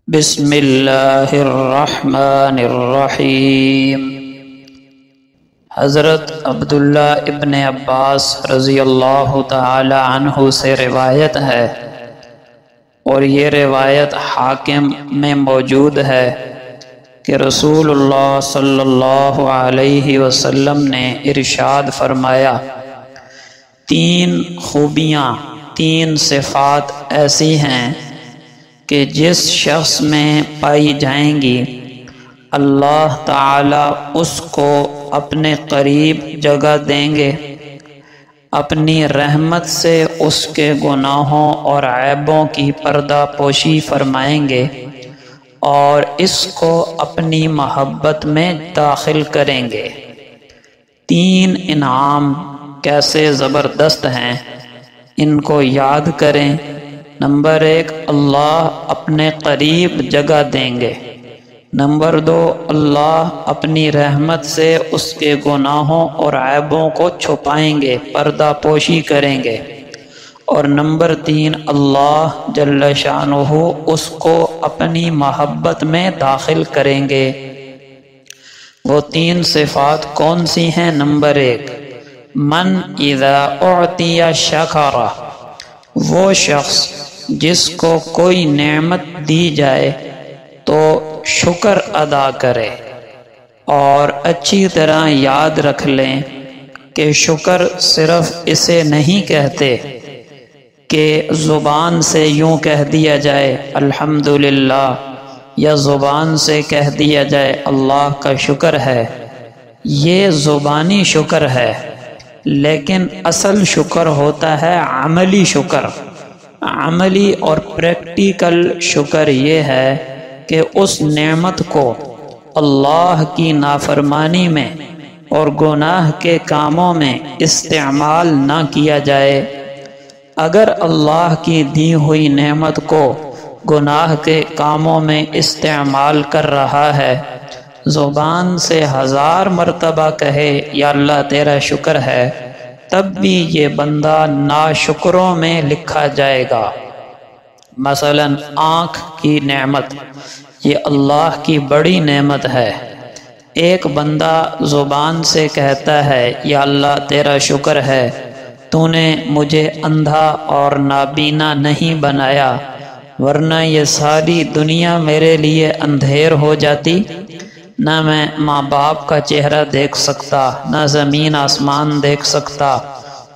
بسم اللہ الرحمن الرحیم۔ حضرت عبداللہ ابن عباس رضی اللہ تعالی عنہ سے روایت ہے، اور یہ روایت حاکم میں موجود ہے کہ رسول اللہ صلی اللہ علیہ وسلم نے ارشاد فرمایا، تین خوبیاں، تین صفات ایسی ہیں کہ جس شخص میں پائی جائیں گی اللہ تعالی اس کو اپنے قریب جگہ دیں گے، اپنی رحمت سے اس کے گناہوں اور عیبوں کی پردہ پوشی فرمائیں گے اور اس کو اپنی محبت میں داخل کریں گے۔ تین انعام کیسے زبردست ہیں، ان کو یاد کریں۔ نمبر 1، اللہ اپنے قریب جگہ دیں گے۔ نمبر 2، اللہ اپنی رحمت سے اس کے گناہوں اور عیبوں کو چھپائیں گے، پردہ پوشی کریں گے۔ اور نمبر 3، اللہ جل شانہ اس کو اپنی محبت میں داخل کریں گے۔ وہ تین صفات کون سی ہیں؟ نمبر 1، من اذا اعطی شکر، وہ شخص جس کو کوئی نعمت دی جائے تو شکر ادا کرے، اور اچھی طرح یاد رکھ لیں کہ شکر صرف اسے نہیں کہتے کہ زبان سے یوں کہہ دیا جائے الحمدللہ، یا زبان سے کہہ دیا جائے اللہ کا شکر ہے، یہ زبانی شکر ہے، لیکن اصل شکر ہوتا ہے عملی شکر۔ عملی اور پریکٹیکل شکر یہ ہے کہ اس نعمت کو اللہ کی نافرمانی میں اور گناہ کے کاموں میں استعمال نہ کیا جائے۔ اگر اللہ کی دی ہوئی نعمت کو گناہ کے کاموں میں استعمال کر رہا ہے، زبان سے 1000 مرتبہ کہے یا اللہ تیرا شکر ہے، تب بھی یہ بندہ ناشکروں میں لکھا جائے گا۔ مثلا آنکھ کی نعمت، یہ اللہ کی بڑی نعمت ہے۔ ایک بندہ زبان سے کہتا ہے یا اللہ تیرا شکر ہے، تو نے مجھے اندھا اور نابینا نہیں بنایا، ورنہ یہ ساری دنیا میرے لیے اندھیر ہو جاتی، نہ میں ماں باپ کا چہرہ دیکھ سکتا، نہ زمین آسمان دیکھ سکتا،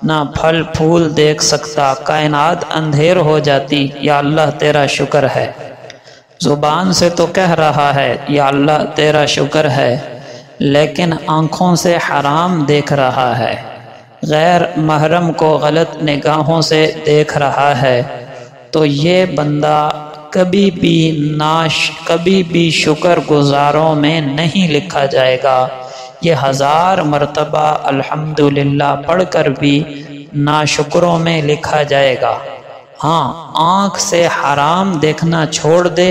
نہ پھل پھول دیکھ سکتا، کائنات اندھیر ہو جاتی، یا اللہ تیرا شکر ہے۔ زبان سے تو کہہ رہا ہے یا اللہ تیرا شکر ہے، لیکن آنکھوں سے حرام دیکھ رہا ہے، غیر محرم کو غلط نگاہوں سے دیکھ رہا ہے، تو یہ بندہ کبھی بھی شکر گزاروں میں نہیں لکھا جائے گا۔ یہ 1000 مرتبہ الحمدللہ پڑھ کر بھی ناشکروں میں لکھا جائے گا۔ ہاں، آنکھ سے حرام دیکھنا چھوڑ دے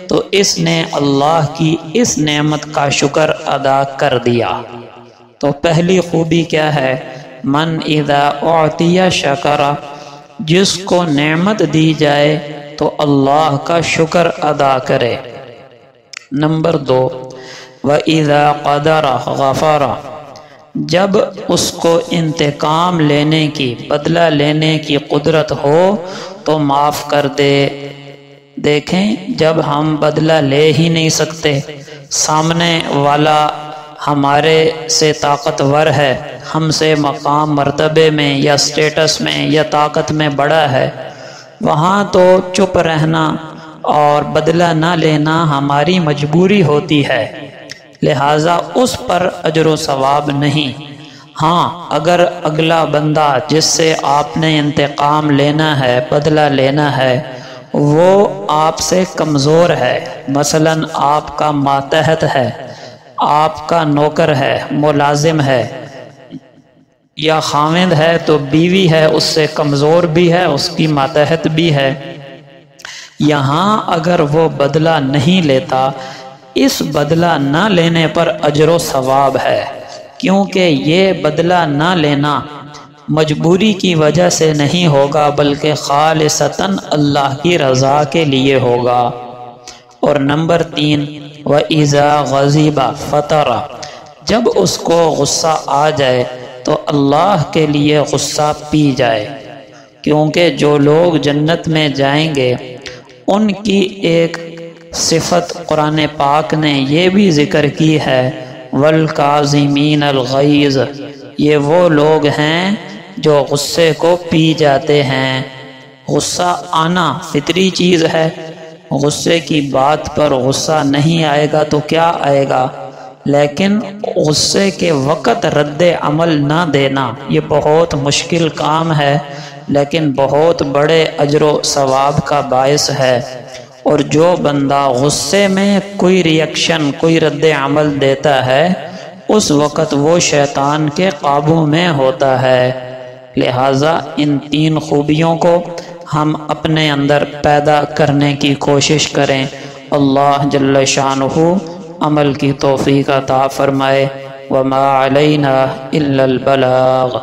تو اس نے اللہ کی اس نعمت کا شکر ادا کر دیا۔ تو پہلی خوبی کیا ہے؟ من اذا اعطی شکر، جس کو نعمت دی جائے تو اللہ کا شکر ادا کرے۔ نمبر 2، وَإِذَا قَدَرَ غَفَرَ، جب اس کو انتقام لینے کی، بدلہ لینے کی قدرت ہو تو معاف کر دے۔ دیکھیں، جب ہم بدلہ لے ہی نہیں سکتے، سامنے والا ہمارے سے طاقتور ہے، ہم سے مقام مرتبے میں یا سٹیٹس میں یا طاقت میں بڑا ہے، وہاں تو چپ رہنا اور بدلہ نہ لینا ہماری مجبوری ہوتی ہے، لہٰذا اس پر اجر و ثواب نہیں۔ ہاں، اگر اگلا بندہ جس سے آپ نے انتقام لینا ہے، بدلہ لینا ہے، وہ آپ سے کمزور ہے، مثلا آپ کا ماتحت ہے، آپ کا نوکر ہے، ملازم ہے، یا خاوند ہے تو بیوی ہے، اس سے کمزور بھی ہے، اس کی ماتحت بھی ہے، یہاں اگر وہ بدلہ نہیں لیتا، اس بدلہ نہ لینے پر اجر و ثواب ہے، کیونکہ یہ بدلہ نہ لینا مجبوری کی وجہ سے نہیں ہوگا، بلکہ خالصتاً اللہ کی رضا کے لیے ہوگا۔ اور نمبر 3 وَإِذَا غَضِبَ فَطَرَ، جب اس کو غصہ آ جائے تو اللہ کے لیے غصہ پی جائے، کیونکہ جو لوگ جنت میں جائیں گے ان کی ایک صفت قرآن پاک نے یہ بھی ذکر کی ہے وَالْكَاظِمِينَ الْغَيْظَ، یہ وہ لوگ ہیں جو غصے کو پی جاتے ہیں۔ غصہ آنا فطری چیز ہے، غصے کی بات پر غصہ نہیں آئے گا تو کیا آئے گا، لیکن غصے کے وقت رد عمل نہ دینا یہ بہت مشکل کام ہے، لیکن بہت بڑے اجر و ثواب کا باعث ہے۔ اور جو بندہ غصے میں کوئی ریئیکشن، کوئی رد عمل دیتا ہے، اس وقت وہ شیطان کے قابو میں ہوتا ہے۔ لہٰذا ان 3 خوبیوں کو ہم اپنے اندر پیدا کرنے کی کوشش کریں۔ اللہ جل شانہ عمل کی توفیق عطا فرمائے۔ وما علینا الا البلاغ۔